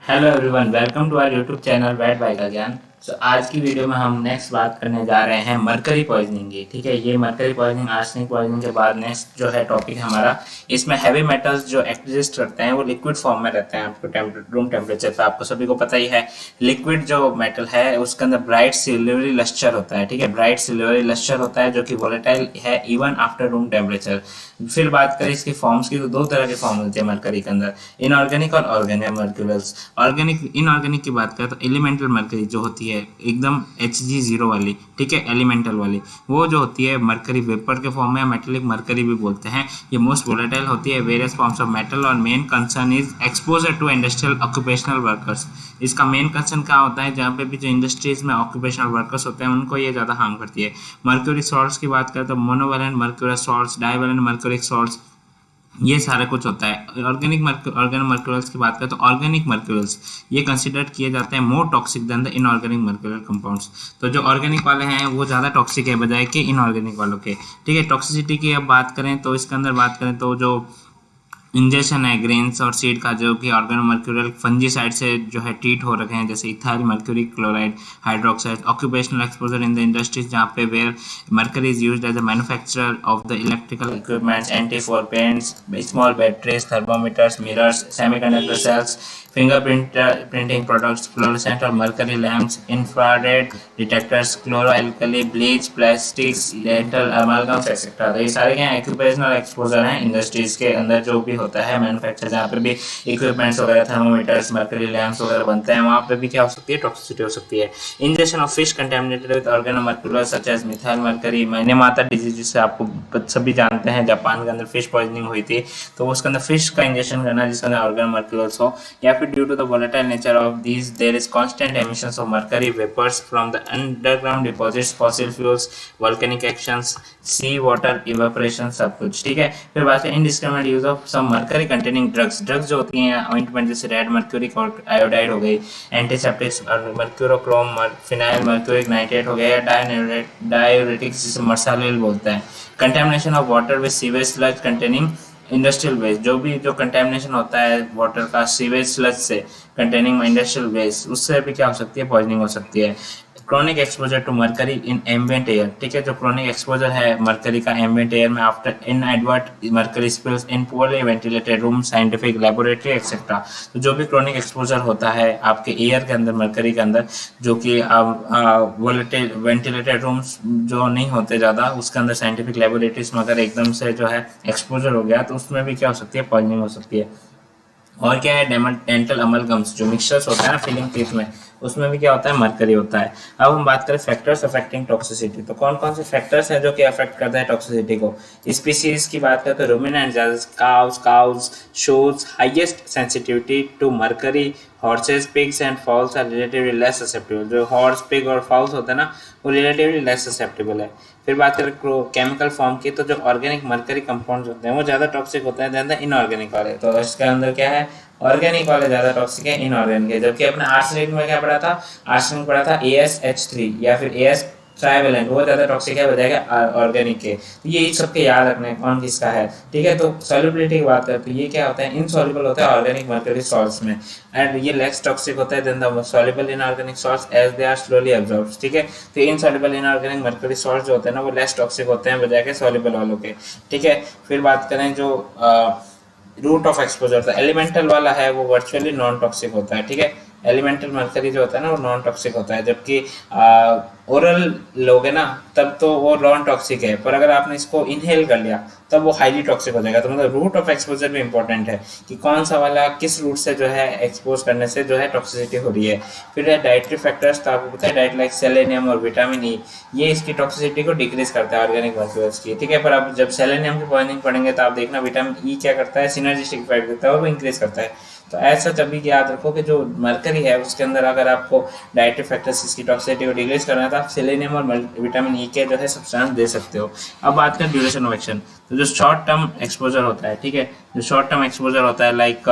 Hello everyone, welcome to our YouTube channel बैट बाय का ज्ञान। आज की वीडियो में हम नेक्स्ट बात करने जा रहे हैं मरकरी पॉइजनिंग की। ठीक है, ये मरकरी पॉइजनिंग आर्सेनिक पॉइजनिंग के बाद नेक्स्ट जो है टॉपिक हमारा, इसमें हैवी मेटल्स जो एग्जिस्ट करते हैं वो लिक्विड फॉर्म में रहते हैं आपको रूम टेम्परेचर पे। आपको सभी को पता ही है, लिक्विड जो मेटल है उसके अंदर ब्राइट सिल्वरी लस्टर होता है। ठीक है, ब्राइट सिल्वरी लस्टर होता है जो कि वोलेटाइल है इवन आफ्टर रूम टेम्परेचर। फिर बात करें इसकी फॉर्म्स की, तो दो तरह के फॉर्म होते हैं मरकरी के अंदर, इनऑर्गेनिक और ऑर्गेनिक मर्क्यूल्स। ऑर्गेनिक इनऑर्गेनिक की बात करें तो एलिमेंटल मरकरी जो होती है एकदम Hg0 वाली, ठीक है, एलिमेंटल वाली, वो जो होती है मरकरी वेपर के फॉर्म में, मेटेलिक मरकरी भी बोलते हैं। ये मोस्ट वोलेटाइल होती है वेरियस फॉर्म्स ऑफ मेटल और main concern is exposure to industrial occupational workers. इसका मेन कंसर्न क्या होता है, जहाँ पे भी जो इंडस्ट्रीज में ऑक्यूपेशनल वर्कर्स होते हैं उनको ये ज़्यादा हार्म करती है। मर्क्यूरी सॉल्ट्स की बात करें तो monovalent mercurous salts, divalent mercuric salts, ये सारा कुछ होता है। ऑर्गेनिक मर्क्यूरल्स की बात करें तो ऑर्गेनिक मर्क्यूरल्स ये कंसिडर किए जाते हैं more toxic than the inorganic mercurial compounds. तो जो ऑर्गेनिक वाले हैं वो ज़्यादा टॉक्सिक है बजाय कि इनऑर्गेनिक वालों के। ठीक है, टॉक्सिसिटी की अब बात करें तो इसके अंदर बात करें तो जो इंजेक्शन है ग्रेन्स और सीड का, जो कि ऑर्गेनोमर्क्यूरल फंजीसाइड से जो है ट्रीट हो रखे हैं, जैसे ethyl mercury chloride hydroxide. Occupational exposure in the industries, जहाँ पे where mercury is used as a manufacturer of the electrical equipments, anti for paints, small batteries, thermometers, mirrors, semiconductor cells, printing products, fluorescent और mercury lamps, infrared detectors, chloro alkali, bleach, plastics, dental amalgams etcetera. तो ये सारे क्या occupational exposure हैं industries के अंदर जो भी होता है मैन्युफैक्चर, जहाँ पे भी इक्विपमेंट्स वगैरह, थर्मोमीटर्स, मर्करी लैम्प्स वगैरह बनते हैं, वहाँ पे भी क्या हो सकती है, टॉक्सिसिटी हो सकती है। Injection of fish contaminated with organomercurials such as methyl mercury, Minamata disease जिसे आपको सभी जानते हैं, जापान के अंदर फिश पॉइजनिंग हुई थी, तो उसके अंदर फिश का इंजेक्शन करना जिसके अंदर ऑर्गेनोमर्क्यूलस हो, या फिर due to the volatile nature of these there is constant emissions of mercury vapors from the underground deposits, fossil fuels, volcanic actions, sea water evaporation, सब कुछ। ठीक है, फिर बात करें indiscriminate use of some mercury containing drugs। Drugs जो होती हैं ऑइंटमेंट, जैसे रेड मर्क्यूरिक आयोडाइड हो गई, एंटीसेप्टिक्स और मर्क्यूरोक्रोम, फिनाइल मर्क्यूरिक नाइट्रेट हो गया, या डायोरेटिक्स जिसे मर्सालिल बोलते हैं। Contamination of water with sewage sludge containing industrial waste, जो कंटेमिनेशन होता है वाटर का सीवेज स्लज से कंटेनिंग इंडस्ट्रियल वेस्ट, उससे भी क्या हो सकती है, पॉइजनिंग हो सकती है। Chronic exposure to mercury in ambient air, ठीक है, जो क्रोनिक एक्सपोजर है मर्करी का एम्बिएंट एयर में after inadvertent mercury spills in poorly ventilated room, scientific laboratory etcetera. तो जो भी क्रोनिक एक्सपोजर होता है आपके एयर के अंदर मर्करी के अंदर, जो कि वेंटिलेटेड रूम्स जो नहीं होते ज़्यादा, उसके अंदर साइंटिफिक लैबोरेटरीज में अगर एकदम से जो है एक्सपोजर हो गया तो उसमें भी क्या हो सकती है, पॉइजनिंग हो सकती है। और क्या है, डेंटल अमलगम्स जो मिक्सचर्स होता है ना फिलिंग टीथ में, उसमें भी क्या होता है, मर्करी होता है। अब हम बात करें फैक्टर्स अफेक्टिंग टॉक्सिसिटी, तो कौन कौन से फैक्टर्स हैं जो कि अफेक्ट करते हैं टॉक्सिसिटी को। स्पीसीज की बात करें तो ruminants, cows shows highest sensitivity to mercury. Horses, pigs and fowls are relatively less susceptible. जो हॉर्स, पिग और फॉल्स होता है ना, वो रिलेटिवली लेस ससेप्टेबल है। फिर बात करें केमिकल फॉर्म की, तो जो ऑर्गेनिक मर्करी कंपाउंड्स होते हैं वो ज़्यादा टॉक्सिक होते हैं दैन द इनऑर्गेनिक वाले। तो इसके अंदर क्या है, ऑर्गेनिक वाले ज़्यादा टॉक्सिक है इनऑर्गेनिक है। जबकि अपने आर्सेनिक में क्या पढ़ा था, आर्सेनिक पढ़ा था AsH3 या फिर AS ट्राइवेलेंट, वो ज़्यादा टॉक्सिक है बजाय ऑर्गेनिक के। तो ये सबके याद रखना है कौन किसका है। ठीक है, तो सॉल्युबिलिटी की बात करें तो ये क्या होता है, इनसॉल्युबल होता है ऑर्गेनिक मर्करी सॉल्ट्स में, एंड ये लेस टॉक्सिक होता है than the soluble inorganic salts as they are slowly absorbed. ठीक है, तो इनसॉल्युबल इनऑर्गेनिक मर्करी सॉल्ट्स जो होते हैं ना वो लेस टॉक्सिक होते हैं बजाय के सॉल्युबल वालों के। ठीक है, फिर बात करें जो रूट ऑफ एक्सपोजर था, एलिमेंटल वाला है वो वर्चुअली नॉन टॉक्सिक होता है। ठीक है, एलिमेंटल मर्करी जो होता है ना वो नॉन टॉक्सिक होता है, जबकि ओरल लोगे ना तब तो वो नॉन टॉक्सिक है, पर अगर आपने इसको इनहेल कर लिया तब वो हाईली टॉक्सिक हो जाएगा। तो मतलब रूट ऑफ एक्सपोजर भी इंपॉर्टेंट है कि कौन सा वाला किस रूट से जो है एक्सपोज करने से जो है टॉक्सिसिटी हो रही है। फिर है डाइटरी फैक्टर्स, तो आपको पता है डाइट लाइक सेलेनियम और विटामिन ई, ये इसकी टॉक्सिसिटी को डिक्रीज करता है ऑर्गेनिक मर्क्यूल्स की। ठीक है, पर आप जब सेलेनियम की पॉइजनिंग पढ़ेंगे तो आप देखना विटामिन ई क्या करता है, सिनर्जिस्टिक इफेक्ट देता है और वो इंक्रीज करता है। तो ऐसा तभी याद रखो कि जो मर्करी है उसके अंदर अगर आपको डाइटरी फैक्टर्स इसकी टॉक्सिसिटी को डिक्रीज करना है तो आप सेलेनियम और विटामिन ई के जो है सब्सटेंस दे सकते हो। अब बात करें ड्यूरेशन ऑफ एक्शन, तो जो शॉर्ट टर्म एक्सपोजर होता है, ठीक है, जो शॉर्ट टर्म एक्सपोजर होता है like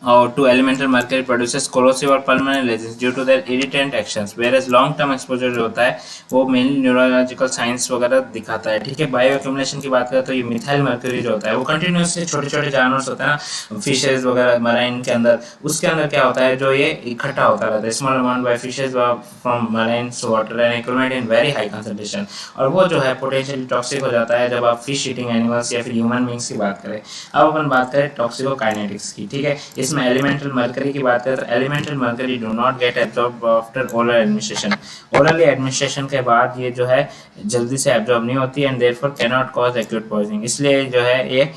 or to elemental mercury produces corrosive or permanent lesions due to their irritant actions, whereas long term exposure जो होता है वो मेनली न्यूरोलॉजिकल साइंस वगैरह दिखाता है। ठीक है, बायो एक्यूमुलेशन की बात करें तो ये मिथाइल मर्क्यूरी जो होता है वो कंटिन्यूसली छोटे छोटे जानवर होते हैं ना, फिशेज वगैरह मराइन के अंदर, उसके अंदर क्या होता है जो ये इकट्ठा होता रहता है small amount by fishes from marine water and accumulate in very high concentration, और वो जो है पोटेंशियली टॉक्सिक हो जाता है जब आप फिश ईटिंग एनिमल्स या फिर ह्यूमन बींग्स की बात करें। अब अपन बात करें टॉक्सिकोकाइनेटिक्स की। ठीक है, इसमें एलिमेंटल मर्करी की बात करें तो elemental mercury do not gate absorb after oral administration, orally administration के बाद ये जो है जल्दी से एब्जॉर्ब नहीं होती and therefore can not cause acute poisoning, इसलिए जो है ये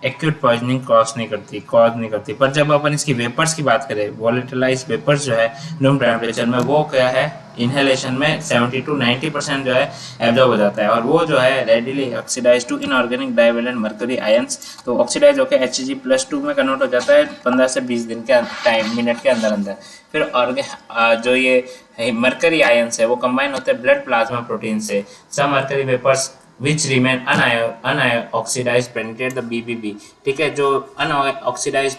एक्यूट पॉइजनिंग कॉज नहीं करती। पर जब अपन इसकी वेपर्स की बात करें, वॉलेटिलाइज वेपर्स जो है रूम टेम्परेचर में, वो क्या है इनहेलेशन में 70 to 90% जो है एब्जॉर्ब हो जाता है, और वो जो है readily oxidize to inorganic divalent mercury ions, तो ऑक्सीडाइज होकर Hg+2 में कन्वर्ट हो जाता है 15 से 20 दिन के मिनट के अंदर। फिर जो ये मर्करी आयंस है वो कंबाइन होते हैं ब्लड प्लाज्मा प्रोटीन से। Some mercury vapours which remain unoxidized penetrate the BBB। ठीक है, जो अनऑक्सीडाइज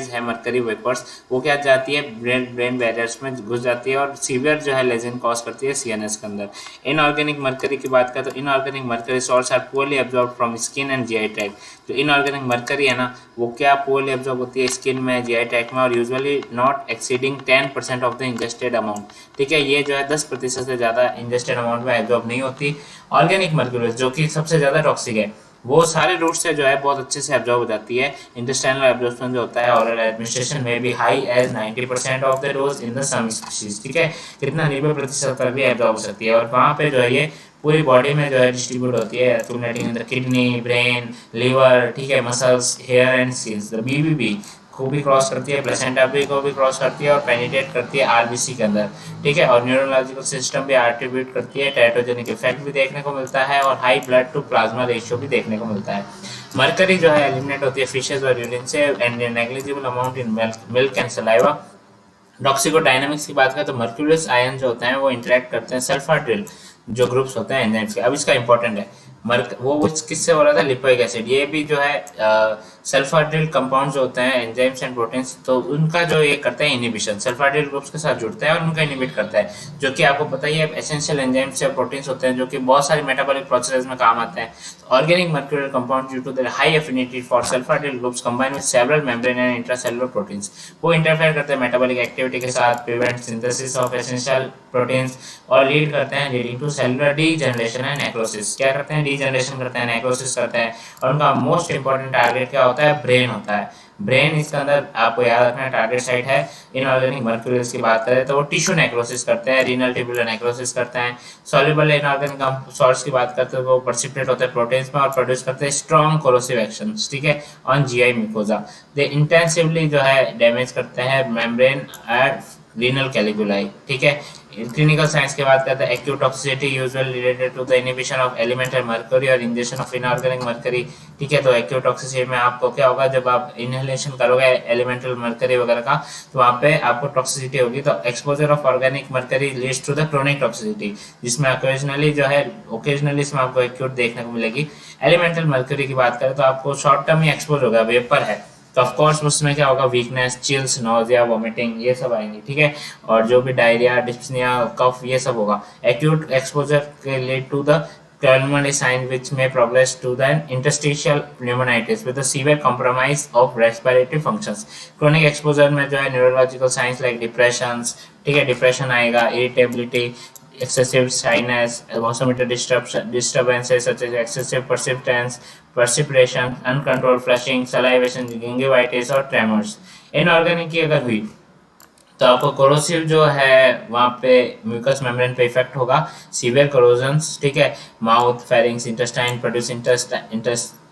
है मर्करी वेपर्स वो क्या जाती है ब्रेन बैरियर्स में घुस जाती है और सीवियर जो है लेजन कॉज करती है CNS के अंदर। इनऑर्गेनिक मर्करी की बात करें तो inorganic mercury salts are poorly absorb from skin and GI tract. जो इनऑर्गेनिक मर्करी है ना वो क्या पुअरली एब्जॉर्ब होती है स्किन में, GI ट्रैक्ट में, और usually not exceeding 10% of the ingested amount. ठीक है, ये जो है 10% से ज़्यादा इंजेस्टेड अमाउंट में एब्जॉर्ब नहीं होती। ऑर्गेनिक मर्क्यूरी जो कि सबसे ज़्यादा टॉक्सिक है वो सारे रूट से जो है बहुत अच्छे से एब्जॉर्ब हो जाती है। इंटेस्टाइनल एब्जॉर्प्शन जो होता है ऑरल एडमिनिस्ट्रेशन में भी high as 90% of the dose in the some species. ठीक है, कितना 90% तक भी एब्जॉर्ब हो सकती है, और वहाँ पे जो है ये पूरी बॉडी में जो है डिस्ट्रीब्यूट होती है accumulating in the kidney, brain, liver, ठीक है, muscles, hair and skins. The BBB को भी क्रॉस करती है, प्लेसेंटा भी को भी क्रॉस करती है और पेनिट्रेट करती है RBC के अंदर। ठीक है, और न्यूरोलॉजिकल सिस्टम भी एट्रीब्यूट करती है, टेराटोजेनिक इफेक्ट भी देखने को मिलता है और high blood to plasma ratio भी देखने को मिलता है। मर्करी जो है एलिमिनेट होती है फिशेज और यूरिन से and negligible amount in milk and saliva. Toxicodynamics की बात करें तो मर्क्यूरियस आयन जो होते हैं वो इंटरेक्ट करते हैं सल्फाड्रिल जो ग्रुप्स होते हैं एंजाइम्स के। अब इसका इंपॉर्टेंट है वो किससे हो रहा था, लिपोइक एसिड। ये भी जो है सल्फाड्रिल कंपाउंड जो होते हैं एंजाइम्स एंड प्रोटीन्स, तो उनका जो ये करते हैं इनिबिशन, सल्फाड्रिल ग्रुप्स के साथ जुड़ता है और उनका इनिबिट करता है, जो कि आपको पता ही है एसेंशियल एंजाइम्स या प्रोटीन्स होते हैं जो कि बहुत सारी मेटाबॉलिक प्रोसेस में काम आते हैं। Organic mercurial compound due to their high affinity for sulphydryl groups combine with several membrane and intracellular proteins, वो इंटरफेयर करते हैं मेटाबॉलिक एक्टिविटी के साथ, prevent synthesis of essential proteins और लीड करते हैं leading to cellular degeneration and necrosis. क्या करते हैं, डीजनरेशन करते हैं, नेक्रोसिस करते हैं, और उनका मोस्ट इंपॉर्टेंट टारगेट क्या होता है, ब्रेन होता है। ब्रेन इसके अंदर आपको याद रखना है टारगेट साइट है। इनऑर्गेनिक मर्क्यूरियल्स की बात करें तो वो टिश्यू नेक्रोसिस करते हैं, रीनल ट्यूबुलर नेक्रोसिस करते हैं। सॉल्युबल इनऑर्गेनिक सॉल्ट्स की बात करते हैं वो प्रेसिपिटेट होते हैं प्रोटीन्स में और प्रोड्यूस करते हैं स्ट्रॉन्ग कोरोसिव एक्शंस। ठीक है, on GI mucosa they intensively जो है डैमेज करते हैं मेम्ब्रेन एंड रीनल कैलिकुलाई। ठीक है, क्लिनिकल साइंस की बात करते हैं acute toxicity usually related to the inhibition of elemental mercury और इंजेक्शन ऑफ इनऑर्गेनिक मर्क्यूरी। ठीक है, तो एक्यूट टॉक्सिसिटी में आपको क्या होगा, जब आप इनहेलेशन करोगे एलिमेंटल मर्क्यूरी वगैरह का तो वहाँ पे आपको टॉक्सिसिटी होगी। तो exposure of organic mercury leads to the chronic toxicity, जिसमें ओकेजनली इसमें आपको एक्यूट देखने को मिलेगी। एलिमेंटल मर्क्यूरी की बात करें तो आपको शॉर्ट टर्म ही एक्सपोज होगा, वेपर है तो ऑफ कोर्स उसमें क्या होगा, वीकनेस, चिल्स, नोजिया, वोमिटिंग ये सब आएंगी। ठीक है, और जो भी डायरिया, डिस्पनिया, कफ ये सब होगा। एक्यूट एक्सपोजर के lead to the pulmonary sign which may progress to the interstitial pneumonitis with a severe compromise of respiratory functions। chronic exposure में जो है neurological signs like depressions, ठीक है, डिप्रेशन आएगा, irritability, excessive shyness, vasomotor disturbances such as excessive persistence, perspiration, uncontrolled flushing, salivation, gingivitis और tremors। Inorganic की अगर हुई तो आपको कोरोसिव जो है वहाँ पे म्यूकस मेम्ब्रेन पे इफेक्ट होगा, सीवियर कोरोजन्स, ठीक है, mouth, pharynx, intestine, produce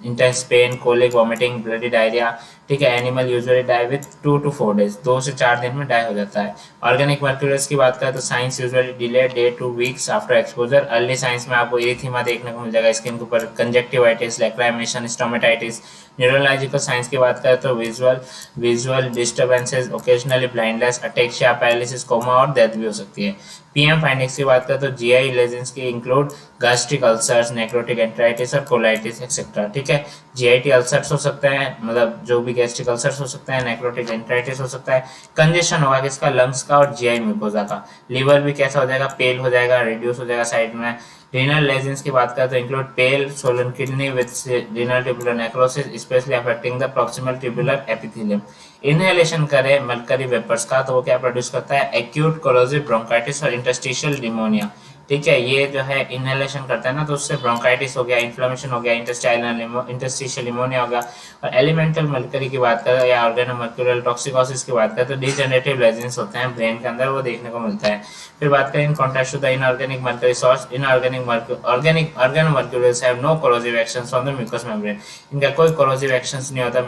intense pain, colic, vomiting, bloody diarrhoea. ठीक है, animal usually die with 2 to 4 days, 2 से 4 दिन में डाई हो जाता है। ऑर्गेनिक मर्क्यूरियल्स की बात करें तो science usually delay day two weeks after exposure. Early signs में आपको एरिथीमा देखने को मिल जाएगा स्किन के ऊपर, conjunctivitis, lacrimation, stomatitis. Neurological science की बात करें तो visual disturbances, occasionally blindness, ataxia, paralysis, coma और डेथ भी हो सकती है। पीएम फाइंडिंग्स की बात करें तो जीआई लेजेंस की include gastric ulcers, necrotic enteritis और कोलाइटिस एक्सेट्रा। ठीक है, जीआईटी अल्सर्स हो सकते हैं, मतलब जो भी गैस्ट्रिक अल्सर्स हो सकते हैं, नेक्रोटिक एंटराइटिस हो सकता है, कंजेशन होगा किसका, लंग्स का और जीआई म्यूकोजा का। लीवर भी कैसा हो जाएगा, पेल हो जाएगा, रिड्यूस हो जाएगा साइड में। रीनल लेजेंस की बात करें तो include pale swollen kidney with renal tubular necrosis specially affecting the proximal tubular epithelium. Inhalation करें मरकरी वेपर्स का तो वो क्या प्रोड्यूस करता है, एक्यूट कोरोसिव ब्रोंकाइटिस और इंटरस्टिशियल निमोनिया। ठीक है, ये जो है इनहेलेशन करता है ना, तो उससे ब्रोंकाइटिस हो गया, इन्फ्लेमेशन हो गया, इंटरस्टिशियल निमोनिया हो गया। और एलिमेंटल मरकरी की बात करें या ऑर्गेनोमर्क्यूरल टॉक्सिकोसिस की बात करें तो डिजेनरेटिव लेजेंस होते हैं ब्रेन के अंदर, वो देखने को मिलता है। फिर बात करें in contrast to the inorganic mercury source, inorganic organomercurials have no corrosive actions on the mucous membrane. इनका कोई कोरोसिव एक्शंस नहीं होता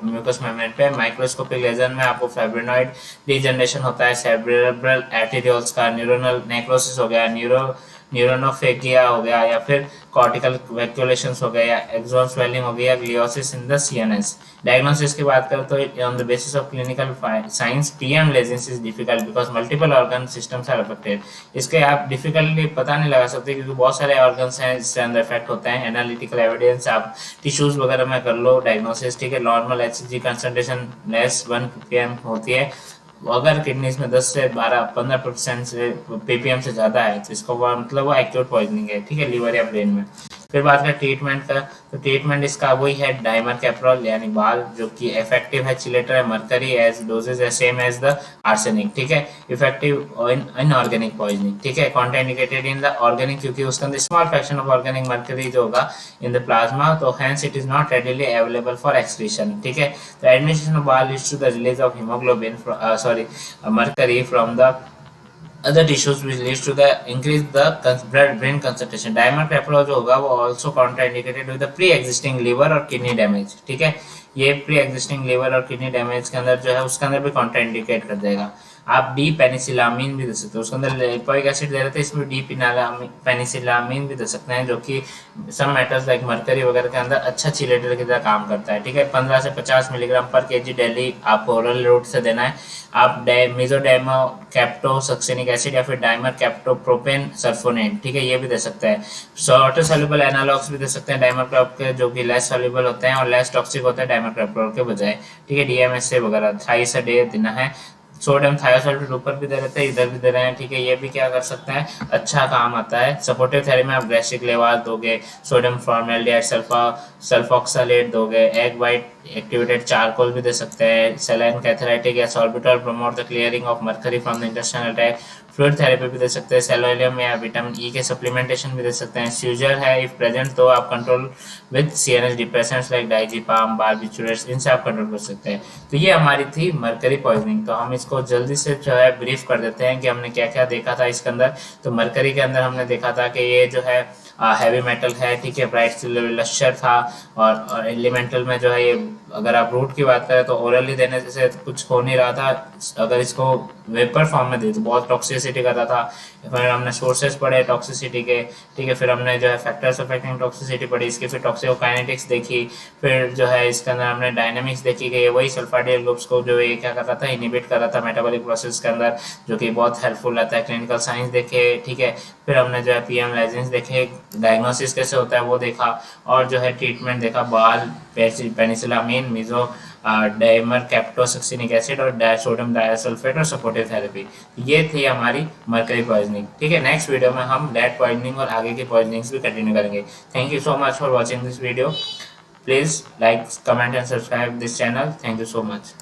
म्यूकस मेम्ब्रेन पे। माइक्रोस्कोपिक लेजन में आपको फाइब्रिनॉइड डिजनरेशन होता है, सेरेब्रल आर्टेरियोल्स का, न्यूरोनल नेक्रोसिस हो गया, न्यूरोनोफेगिया हो गया, या फिर कॉर्टिकल वैक्यूलेशंस हो गया, या एक्सोन स्वेलिंग हो गया, gliosis in the CNS. Diagnosis की बात करें तो on the basis of clinical signs PM lesions is difficult because multiple organ systems are affected. इसके आप डिफिकल्टली पता नहीं लगा सकते क्योंकि बहुत सारे ऑर्गन्स हैं जिससे अंदर इफेक्ट होता है। एनालिटिकल एविडेंस आप टिश्यूज वगैरह में कर लो डायग्नोसिस। ठीक है, normal HCG concentration less 1 ppm होती है। अगर किडनीज में 10 से 12-15% से ppm से ज़्यादा है तो इसको मतलब वो एक्यूट पॉइजनिंग है। ठीक है, लीवर या ब्रेन में। फिर बात करें ट्रीटमेंट का तो ट्रीटमेंट इसका वही है डाइमर कैप्रोल यानी बाल, जो कि इफेक्टिव है चिलेटर है मरकरी एज डोजेज है सेम एज द आर्सेनिक। ठीक है, इफेक्टिव इन ऑर्गेनिक पॉइजनिंग। ठीक है, कॉन्ट्राइंडिकेटेड इन द ऑर्गेनिक क्योंकि उसके अंदर small fraction of organic mercury जो होगा इन द प्लाज्मा, तो hence it is not readily available for excretion. ठीक है, तो administration of BAL leads to the release of haemoglobin mercury from the other tissues which leads to the increase the brain concentration. Dimer जो होगा वो also contraindicated with the pre-existing liver और kidney damage. ठीक है, ये pre-existing liver और kidney damage के अंदर जो है उसके अंदर भी contraindicate कर देगा। आप डी पेनिसिलामीन भी दे सकते हो, उसके अंदर लिपोइक एसिड दे रहे थे, इसमें डी पेनिसिलामीन भी दे सकते हैं जो कि सम मेटल्स लाइक मरकरी वगैरह के अंदर अच्छा चिलेटर की तरह काम करता है। ठीक है, 15 से 50 मिलीग्राम पर केजी डेली आपको ओरल रूट से देना है। आप मेजोडाइमो कैप्टोसक्सेनिक एसिड या फिर डाइमर कैप्टोप्रोपेन सल्फोनेट, ठीक है, ये भी दे सकते हैं। वाटर सॉल्युबल एनालॉग्स भी दे सकते हैं डाइमर कैप के जो कि लेस सॉल्युबल होते हैं और लेस टॉक्सिक होते हैं डाइमर कैप्टोल के बजाय। ठीक है, डीएमएसए वगैरह थ्राइस अ डे देना है। सोडियम थायोसल्फेट ऊपर भी दे रहे थे, इधर भी दे रहे हैं। ठीक है, ये भी क्या कर सकते हैं, अच्छा काम आता है। सपोर्टिव थेरेपी में आप गैस्ट्रिक लेवाल दोगे, सोडियम फॉर्मेल्डिहाइड सल्फॉक्सालेट दोगे, एग वाइट एक्टिवेटेड चारकोल भी दे सकते हैं। सेलाइन कैथेराइटिक या sorbitol promote the clearing of mercury from the intestinal tract. Fluid therapy भी दे सकते हैं। सेलोइलियम या विटामिन ई के सप्लीमेंटेशन भी दे सकते हैं। सीजर है इफ प्रेजेंट तो आप control with CNS depressants like diazepam, barbiturates, इनसे आप कंट्रोल कर सकते हैं। तो ये हमारी थी मरकरी पॉइजनिंग। तो हम इसको जल्दी से जो है ब्रीफ कर देते हैं कि हमने क्या क्या देखा था इसके अंदर। तो मरकरी के अंदर हमने देखा था कि ये जो है हैवी मेटल है। ठीक है, ब्राइट लश्चर था और एलिमेंटल में जो है ये अगर आप रूट की बात करें तो ओरली देने से कुछ हो नहीं रहा था। अगर इसको वेपर फॉर्म में दे तो बहुत टॉक्सिसिटी कर रहा था। फिर हमने सोर्सेस पढ़े टॉक्सिसिटी के। ठीक है, फिर हमने जो है फैक्टर्स अफेक्टिंग टॉक्सिसिटी पढ़ी, इसकी फिर टॉक्सिकोकाइनेटिक्स देखी। फिर जो है इसके अंदर हमने डायनेमिक्स देखी कि ये वही सल्फाइडियल ग्रुप्स को जो ये क्या कर रहा था, इनिबिट कर रहा था मेटाबॉलिक प्रोसेस के अंदर, जो कि बहुत हेल्पफुल रहता है। क्लिनिकल साइंस देखे। ठीक है, फिर हमने जो है पीएम लेजेंस देखे, डायग्नोसिस कैसे होता है वो देखा, और जो है ट्रीटमेंट देखा, बाल, पेनिसिलामीन, मीजो डाइमर कैप्टोसक्सिनिक एसिड और सोडियम डाइसल्फेट और सपोर्टिव थेरेपी। ये थी हमारी मरकरी पॉइजनिंग। ठीक है, नेक्स्ट वीडियो में हम लेड पॉइजनिंग और आगे की पॉइजनिंग्स भी कंटिन्यू करेंगे। Thank you so much for watching this video. Please like, comment and subscribe this channel. Thank you so much.